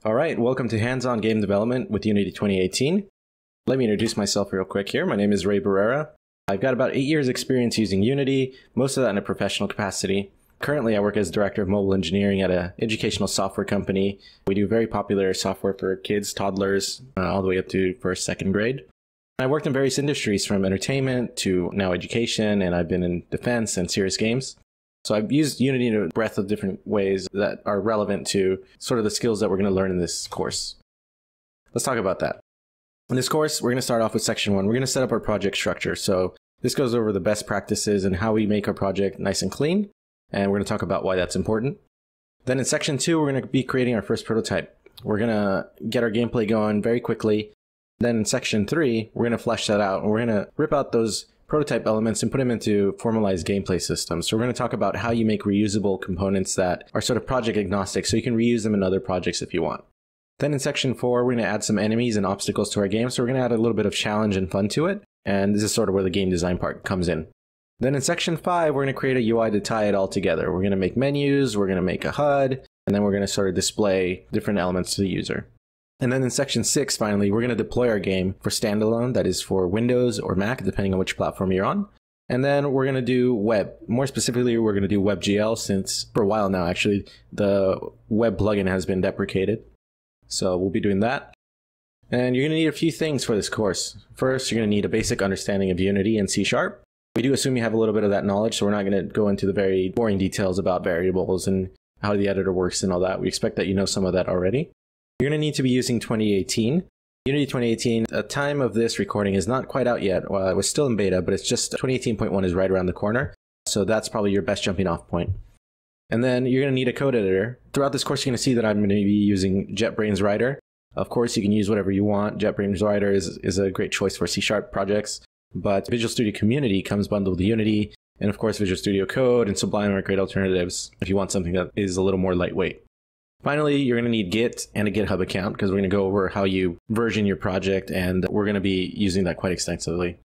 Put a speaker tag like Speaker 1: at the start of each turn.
Speaker 1: All right, welcome to Hands-On Game Development with Unity 2018. Let me introduce myself real quick here. My name is Ray Barrera. I've got about 8 years experience using Unity, most of that in a professional capacity. Currently, I work as Director of Mobile Engineering at an educational software company. We do very popular software for kids, toddlers, all the way up to first, second grade. I worked in various industries from entertainment to now education, and I've been in defense and serious games. So I've used Unity in a breadth of different ways that are relevant to sort of the skills that we're going to learn in this course. Let's talk about that. In this course, we're going to start off with section 1. We're going to set up our project structure. So this goes over the best practices and how we make our project nice and clean. And we're going to talk about why that's important. Then in section 2, we're going to be creating our first prototype. We're going to get our gameplay going very quickly. Then in section 3, we're going to flesh that out. And we're going to rip out those prototype elements and put them into formalized gameplay systems. So we're going to talk about how you make reusable components that are sort of project agnostic, so you can reuse them in other projects if you want. Then in section 4, we're going to add some enemies and obstacles to our game. So we're going to add a little bit of challenge and fun to it. And this is sort of where the game design part comes in. Then in section 5, we're going to create a UI to tie it all together. We're going to make menus, we're going to make a HUD, and then we're going to sort of display different elements to the user. And then in section 6, finally, we're going to deploy our game for standalone, that is for Windows or Mac, depending on which platform you're on. And then we're going to do web. More specifically, we're going to do WebGL since for a while now, actually, the web plugin has been deprecated. So we'll be doing that. And you're going to need a few things for this course. First, you're going to need a basic understanding of Unity and C#. We do assume you have a little bit of that knowledge, so we're not going to go into the very boring details about variables and how the editor works and all that. We expect that you know some of that already. You're going to need to be using 2018. Unity 2018, the time of this recording is not quite out yet. Well, it was still in beta, but it's just 2018.1 is right around the corner. So that's probably your best jumping off point. And then you're going to need a code editor. Throughout this course, you're going to see that I'm going to be using JetBrains Writer. Of course, you can use whatever you want. JetBrains Writer is a great choice for C# projects. But Visual Studio Community comes bundled with Unity. And of course, Visual Studio Code and Sublime are great alternatives if you want something that is a little more lightweight. Finally, you're going to need Git and a GitHub account because we're going to go over how you version your project, and we're going to be using that quite extensively.